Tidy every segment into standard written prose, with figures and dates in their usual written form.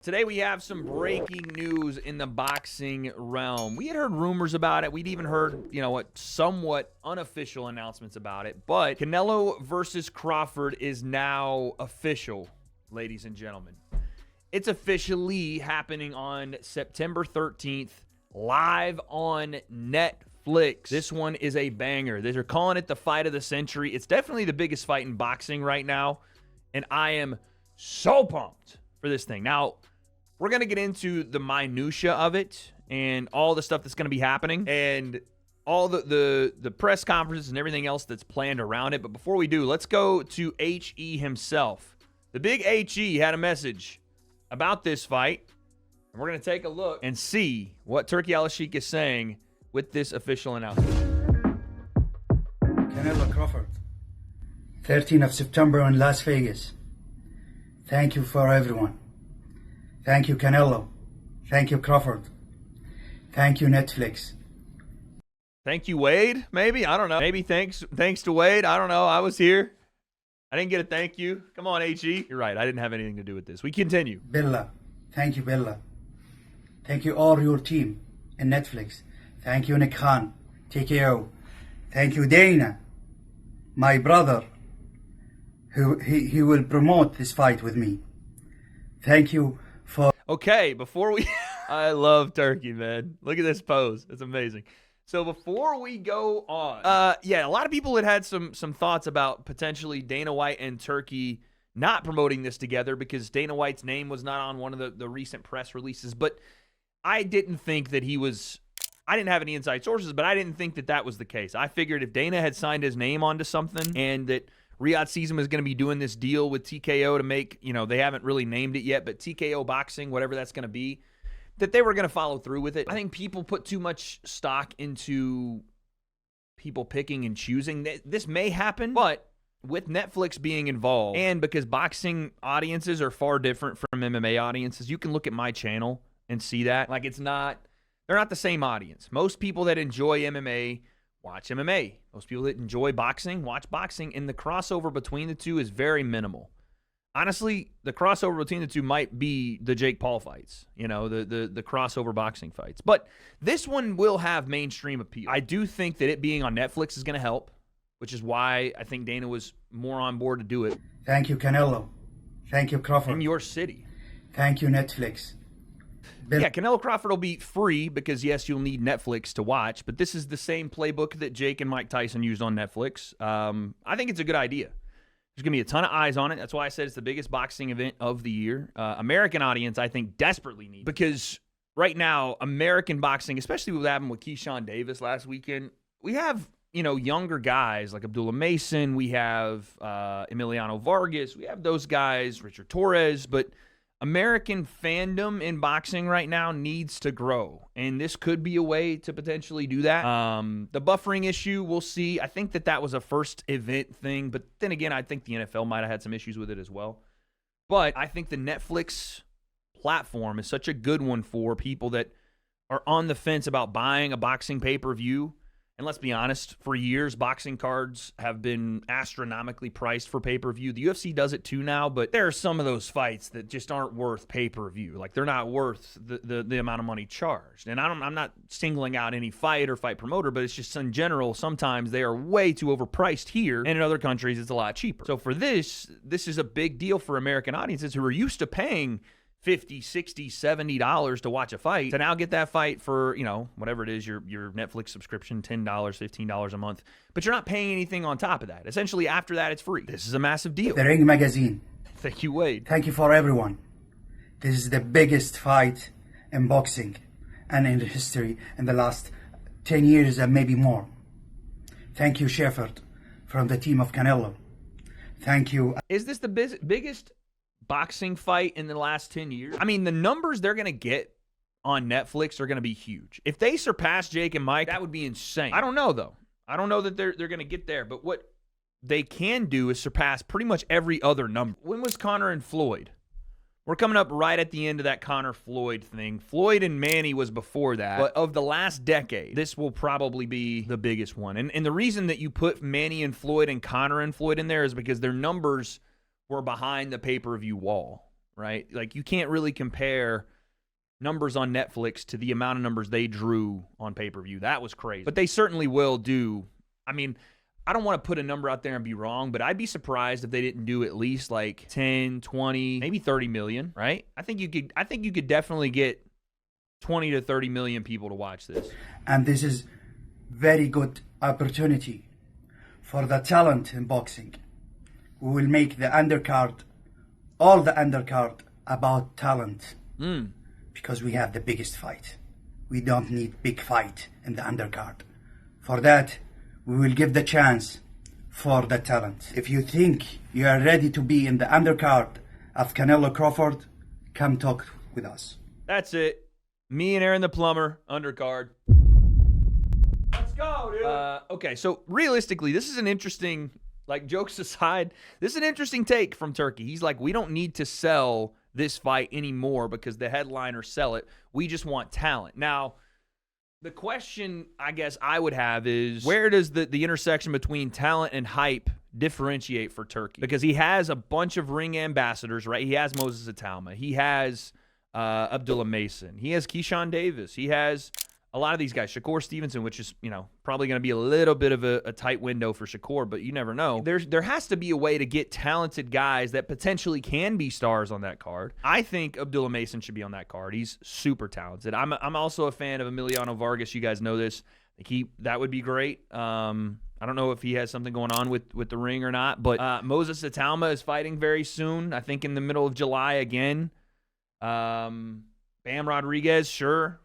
Today we have some breaking news in the boxing realm. We had heard rumors about it. We'd even heard, somewhat unofficial announcements about it. But Canelo versus Crawford is now official, ladies and gentlemen. It's officially happening on September 13th, live on Netflix. This one is a banger. They're calling it the fight of the century. It's definitely the biggest fight in boxing right now. And I am so pumped for this thing. Now, we're going to get into the minutia of it and all the stuff that's going to be happening and all the press conferences and everything else that's planned around it. But before we do, let's go to H.E. himself. The big H.E. had a message about this fight. And we're going to take a look and see what Turki Al-Sheikh is saying with this official announcement. Canelo Crawford, 13th of September in Las Vegas. Thank you for everyone. Thank you, Canelo. Thank you, Crawford. Thank you, Netflix. Thank you, Wade, maybe? I don't know. Maybe thanks to Wade. I don't know. I was here. I didn't get a thank you. Come on, H.E. You're right. I didn't have anything to do with this. We continue. Bella. Thank you, Bella. Thank you, all your team in Netflix. Thank you, Nick Khan, TKO. Thank you, Dana, my brother, who he will promote this fight with me. Thank you for... Okay, before we... I love Turki, man. Look at this pose. It's amazing. So before we go on... a lot of people had some thoughts about potentially Dana White and Turki not promoting this together because Dana White's name was not on one of the recent press releases. But I didn't think that he was... I didn't have any inside sources, but I didn't think that that was the case. I figured if Dana had signed his name onto something and that Riyadh Season was going to be doing this deal with TKO to make, they haven't really named it yet, but TKO Boxing, whatever that's going to be, that they were going to follow through with it. I think people put too much stock into people picking and choosing. This may happen, but with Netflix being involved and because boxing audiences are far different from MMA audiences, you can look at my channel and see that. Like they're not the same audience. Most people that enjoy MMA watch MMA. Most people that enjoy boxing watch boxing, and the crossover between the two is very minimal. Honestly, the crossover between the two might be the Jake Paul fights, the crossover boxing fights. But this one will have mainstream appeal. I do think that it being on Netflix is going to help, which is why I think Dana was more on board to do it. Thank you, Canelo. Thank you, Crawford. In your city. Thank you, Netflix. Yeah, Canelo Crawford will be free because, yes, you'll need Netflix to watch, but this is the same playbook that Jake and Mike Tyson used on Netflix. I think it's a good idea. There's going to be a ton of eyes on it. That's why I said it's the biggest boxing event of the year. American audience, I think, desperately needs it because right now, American boxing, especially what happened with Keyshawn Davis last weekend, we have, younger guys like Abdullah Mason. We have Emiliano Vargas. We have those guys, Richard Torres, but American fandom in boxing right now needs to grow, and this could be a way to potentially do that. The buffering issue, we'll see. I think that was a first event thing, but then again, I think the NFL might have had some issues with it as well. But I think the Netflix platform is such a good one for people that are on the fence about buying a boxing pay-per-view. And let's be honest, for years, boxing cards have been astronomically priced for pay-per-view. The UFC does it too now, but there are some of those fights that just aren't worth pay-per-view. Like, they're not worth the amount of money charged. And I'm not singling out any fight or fight promoter, but it's just in general, sometimes they are way too overpriced here, and in other countries, it's a lot cheaper. So for this is a big deal for American audiences who are used to paying $50, $60, $70 to watch a fight, to now get that fight for, whatever it is, your Netflix subscription, $10, $15 a month. But you're not paying anything on top of that. Essentially, after that, it's free. This is a massive deal. The Ring Magazine. Thank you, Wade. Thank you for everyone. This is the biggest fight in boxing and in history in the last 10 years and maybe more. Thank you, Shepherd, from the team of Canelo. Thank you. Is this the biggest boxing fight in the last 10 years? I mean, the numbers they're going to get on Netflix are going to be huge. If they surpass Jake and Mike, that would be insane. I don't know, though. I don't know that they're going to get there, but what they can do is surpass pretty much every other number. When was Conor and Floyd? We're coming up right at the end of that Conor-Floyd thing. Floyd and Manny was before that. But of the last decade, this will probably be the biggest one. And the reason that you put Manny and Floyd and Conor and Floyd in there is because their numbers were behind the pay-per-view wall, right? Like, you can't really compare numbers on Netflix to the amount of numbers they drew on pay-per-view. That was crazy. But they certainly will do. I mean, I don't want to put a number out there and be wrong, but I'd be surprised if they didn't do at least like 10, 20, maybe 30 million, right? I think you could definitely get 20 to 30 million people to watch this. And this is very good opportunity for the talent in boxing. We will make the undercard, all the undercard, about talent. Because we have the biggest fight. We don't need big fight in the undercard. For that, we will give the chance for the talent. If you think you are ready to be in the undercard of Canelo Crawford, come talk with us. That's it. Me and Aaron the Plumber, undercard. Let's go, dude. Okay, so realistically, this is an interesting, like, jokes aside, this is an interesting take from Turki. He's like, we don't need to sell this fight anymore because the headliners sell it. We just want talent. Now, the question I guess I would have is, where does the intersection between talent and hype differentiate for Turki? Because he has a bunch of ring ambassadors, right? He has Moses Atalma. He has Abdullah Mason. He has Keyshawn Davis. He has a lot of these guys. Shakur Stevenson, which is, probably going to be a little bit of a tight window for Shakur, but you never know. There has to be a way to get talented guys that potentially can be stars on that card. I think Abdullah Mason should be on that card. He's super talented. I'm also a fan of Emiliano Vargas. You guys know this. That would be great. I don't know if he has something going on with the ring or not, but Moses Atalma is fighting very soon. I think in the middle of July again. Bam Rodriguez, sure.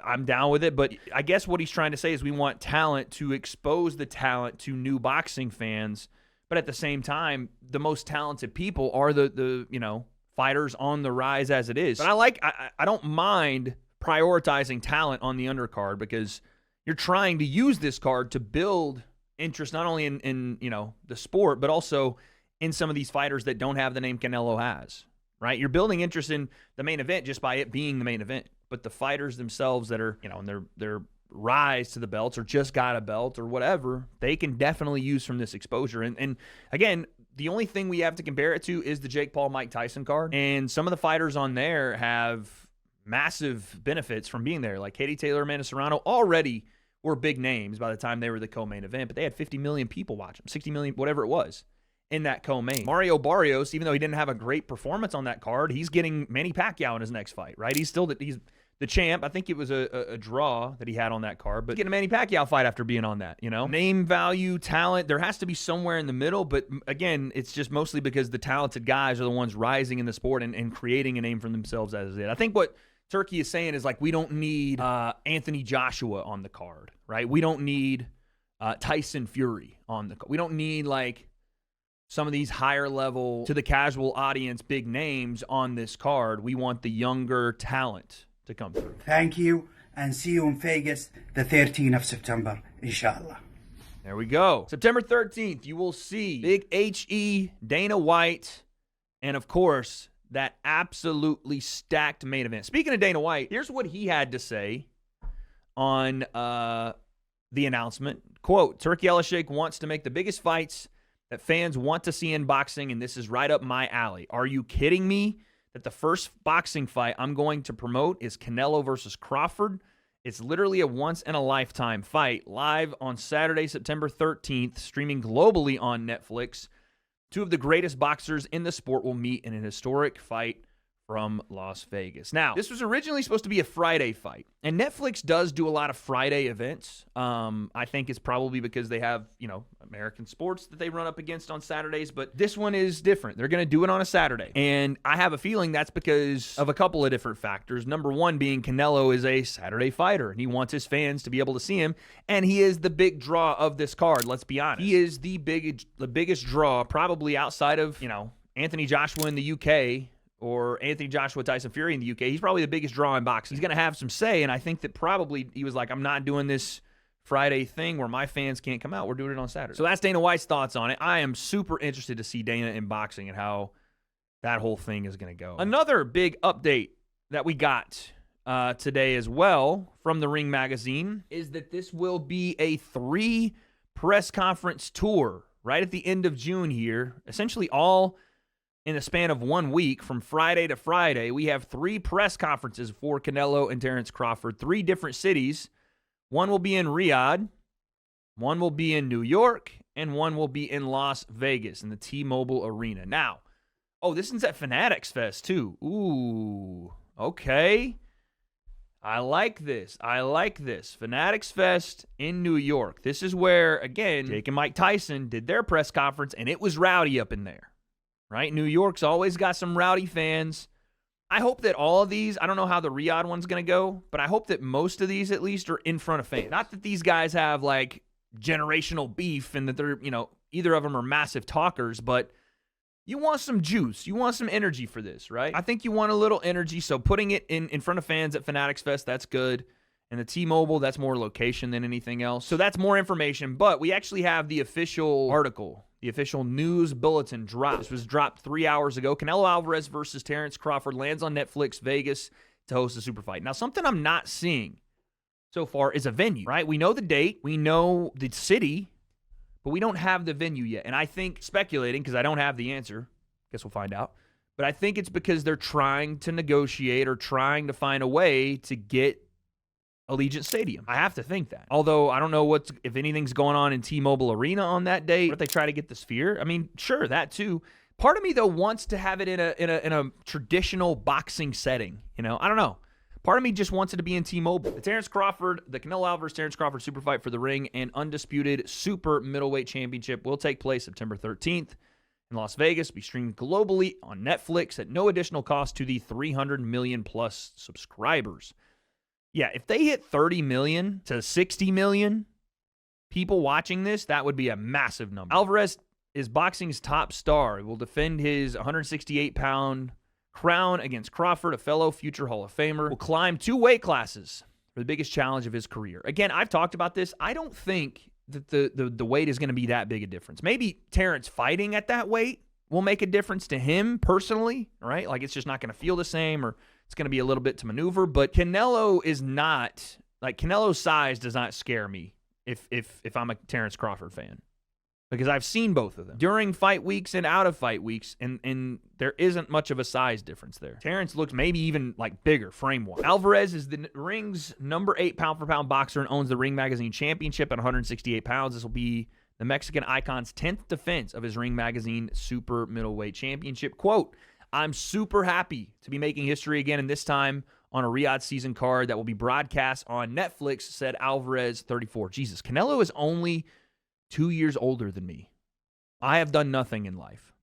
I'm down with it, but I guess what he's trying to say is we want talent to expose the talent to new boxing fans, but at the same time, the most talented people are the fighters on the rise as it is. But I don't mind prioritizing talent on the undercard because you're trying to use this card to build interest not only in the sport, but also in some of these fighters that don't have the name Canelo has. Right? You're building interest in the main event just by it being the main event. But the fighters themselves that are, in their rise to the belts or just got a belt or whatever, they can definitely use from this exposure. And again, the only thing we have to compare it to is the Jake Paul, Mike Tyson card. And some of the fighters on there have massive benefits from being there. Like Katie Taylor, Amanda Serrano already were big names by the time they were the co-main event, but they had 50 million people watch them, 60 million, whatever it was, in that co-main. Mario Barrios, even though he didn't have a great performance on that card, he's getting Manny Pacquiao in his next fight, right? He's the champ. I think it was a draw that he had on that card, but getting a Manny Pacquiao fight after being on that, Name value, talent, there has to be somewhere in the middle, but again, it's just mostly because the talented guys are the ones rising in the sport and creating a name for themselves as it. I think what Turki is saying is, like, we don't need Anthony Joshua on the card, right? We don't need Tyson Fury on the card. We don't need, like, some of these higher level, to the casual audience, big names on this card. We want the younger talent to come through. Thank you, and see you in Vegas the 13th of September, inshallah. There we go. September 13th, you will see Big H.E., Dana White, and of course, that absolutely stacked main event. Speaking of Dana White, here's what he had to say on the announcement. Quote, Turki Al-Sheikh wants to make the biggest fights that fans want to see in boxing, and this is right up my alley. Are you kidding me that the first boxing fight I'm going to promote is Canelo versus Crawford? It's literally a once-in-a-lifetime fight, live on Saturday, September 13th, streaming globally on Netflix. Two of the greatest boxers in the sport will meet in an historic fight from Las Vegas. Now, this was originally supposed to be a Friday fight, and Netflix does do a lot of Friday events. I think it's probably because they have, American sports that they run up against on Saturdays, but this one is different. They're going to do it on a Saturday, and I have a feeling that's because of a couple of different factors. Number one being Canelo is a Saturday fighter, and he wants his fans to be able to see him, and he is the big draw of this card, let's be honest. He is the biggest draw, probably outside of, Anthony Joshua in the UK, or Anthony Joshua, Tyson Fury in the UK. He's probably the biggest draw in boxing. He's going to have some say, and I think that probably he was like, I'm not doing this Friday thing where my fans can't come out. We're doing it on Saturday. So that's Dana White's thoughts on it. I am super interested to see Dana in boxing and how that whole thing is going to go. Another big update that we got today as well from the Ring Magazine is that this will be a 3 press conference tour right at the end of June here. Essentially all in the span of 1 week, from Friday to Friday, we have 3 press conferences for Canelo and Terence Crawford, 3 different cities. One will be in Riyadh, one will be in New York, and one will be in Las Vegas in the T-Mobile Arena. Now, this one's at Fanatics Fest too. Ooh, okay. I like this. Fanatics Fest in New York. This is where, again, Jake and Mike Tyson did their press conference, and it was rowdy up in there, right? New York's always got some rowdy fans. I hope that all of these, I don't know how the Riyadh one's going to go, but I hope that most of these at least are in front of fans. Not that these guys have, like, generational beef and that they're, either of them are massive talkers, but you want some juice. You want some energy for this, right? I think you want a little energy, so putting it in front of fans at Fanatics Fest, that's good. And the T-Mobile, that's more location than anything else. So that's more information, but we actually have the official article, the official news bulletin drop. This was dropped 3 hours ago. Canelo Alvarez versus Terence Crawford lands on Netflix, Vegas, to host a super fight. Now, something I'm not seeing so far is a venue, right? We know the date, we know the city, but we don't have the venue yet. And I think, speculating, because I don't have the answer, guess we'll find out, but I think it's because they're trying to negotiate or trying to find a way to get Allegiant Stadium. I have to think that. Although I don't know if anything's going on in T-Mobile Arena on that date. What if they try to get the Sphere? I mean, sure, that too. Part of me, though, wants to have it in a traditional boxing setting. I don't know. Part of me just wants it to be in T-Mobile. The Canelo Alvarez Terence Crawford super fight for the ring and undisputed super middleweight championship will take place September 13th in Las Vegas. Be streamed globally on Netflix at no additional cost to the 300 million plus subscribers. Yeah, if they hit 30 million to 60 million people watching this, that would be a massive number. Alvarez is boxing's top star. He will defend his 168-pound crown against Crawford, a fellow future Hall of Famer. Will climb 2 weight classes for the biggest challenge of his career. Again, I've talked about this. I don't think that the weight is going to be that big a difference. Maybe Terence fighting at that weight will make a difference to him personally, right? Like, it's just not going to feel the same, or it's going to be a little bit to maneuver. But Canelo is not, like, Canelo's size does not scare me if I'm a Terence Crawford fan, because I've seen both of them during fight weeks and out of fight weeks, and there isn't much of a size difference there. Terence looks maybe even like bigger frame-wise. Alvarez is the ring's number 8 pound-for-pound boxer and owns the Ring Magazine Championship at 168 pounds. This will be the Mexican icon's 10th defense of his Ring Magazine Super Middleweight Championship. Quote, "I'm super happy to be making history again, and this time on a Riyadh season card that will be broadcast on Netflix," said Alvarez, 34. Jesus, Canelo is only 2 years older than me. I have done nothing in life.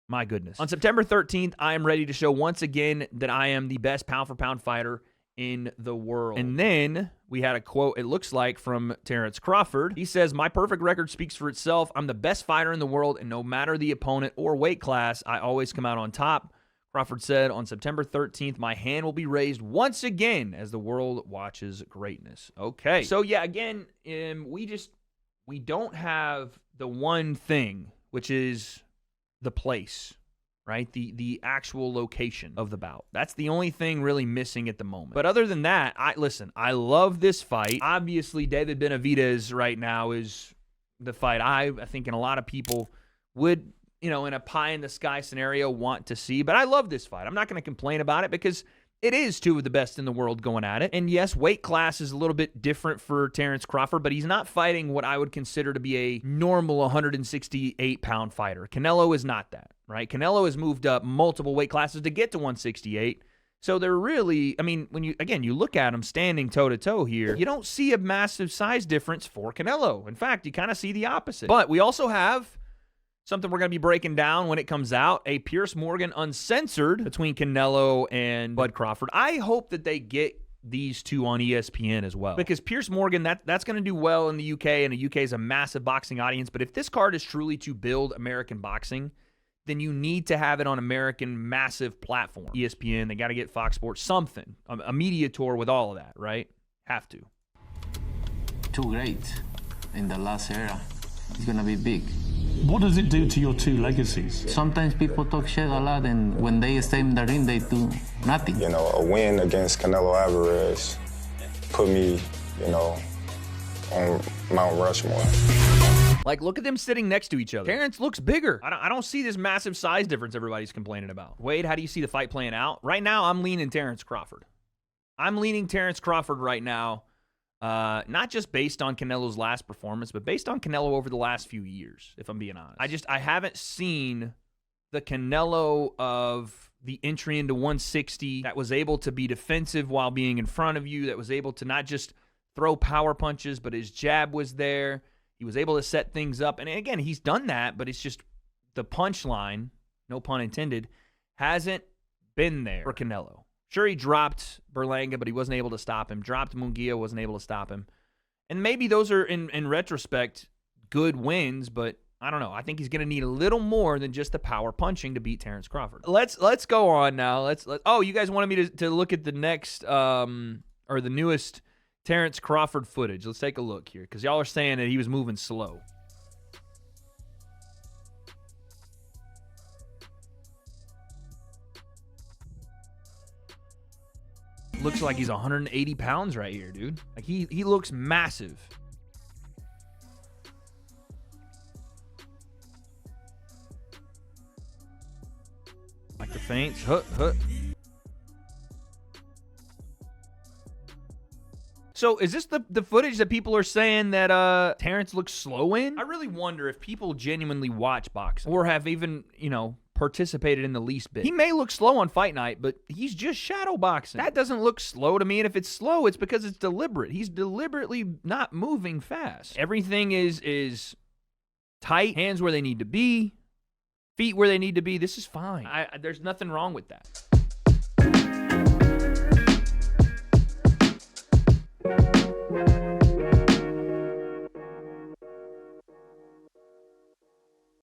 My goodness. On September 13th, I am ready to show once again that I am the best pound-for-pound fighter in the world. And then we had a quote, it looks like, from Terence Crawford. He says, "My perfect record speaks for itself. I'm the best fighter in the world, and no matter the opponent or weight class, I always come out on top." Crawford said, "On September 13th, my hand will be raised once again as the world watches greatness." Okay. So, yeah, again, we don't have the one thing, which is the place, right? The actual location of the bout. That's the only thing really missing at the moment. But other than that, I love this fight. Obviously, David Benavidez right now is the fight I think a lot of people would, in a pie-in-the-sky scenario, want to see. But I love this fight. I'm not going to complain about it because it is 2 of the best in the world going at it. And yes, weight class is a little bit different for Terence Crawford, but he's not fighting what I would consider to be a normal 168-pound fighter. Canelo is not that, right? Canelo has moved up multiple weight classes to get to 168. So they're really, when you look at him standing toe-to-toe here, you don't see a massive size difference for Canelo. In fact, you kind of see the opposite. But we also have something we're going to be breaking down when it comes out, a Piers Morgan Uncensored between Canelo and Bud Crawford. I hope that they get these two on ESPN as well, because Piers Morgan, that's going to do well in the UK, and the UK is a massive boxing audience. But if this card is truly to build American boxing, then you need to have it on American massive platform. ESPN, they got to get Fox Sports, something, a media tour with all of that, right? Have to. Too great in the last era. It's going to be big. What does it do to your 2 legacies? Sometimes people talk shit a lot, and when they stay in the ring, they do nothing. A win against Canelo Alvarez put me, on Mount Rushmore. Like, look at them sitting next to each other. Terence looks bigger. I don't see this massive size difference everybody's complaining about. Wade, how do you see the fight playing out? Right now, I'm leaning Terence Crawford. I'm leaning Terence Crawford right now, not just based on Canelo's last performance, but based on Canelo over the last few years, if I'm being honest. I haven't seen the Canelo of the entry into 160 that was able to be defensive while being in front of you, that was able to not just throw power punches, but his jab was there. He was able to set things up. And again, he's done that, but it's just the punchline, no pun intended, hasn't been there for Canelo. Sure, he dropped Berlanga, but he wasn't able to stop him. Dropped Munguia, wasn't able to stop him. And maybe those are, in retrospect, good wins, but I don't know. I think he's going to need a little more than just the power punching to beat Terence Crawford. Let's go on now. Oh, you guys wanted me to look at the next or the newest Terence Crawford footage. Let's take a look here because y'all are saying that he was moving slow. Looks like he's 180 pounds right here, dude. Like he looks massive. Like the feints. Hut. So is this the footage that people are saying that Terence looks slow in? I really wonder if people genuinely watch boxing or have even, participated in the least bit. He may look slow on fight night, but he's just shadow boxing. That doesn't look slow to me, and if it's slow, it's because it's deliberate. He's deliberately not moving fast. Everything is tight, hands where they need to be, feet where they need to be. This is fine. There's nothing wrong with that.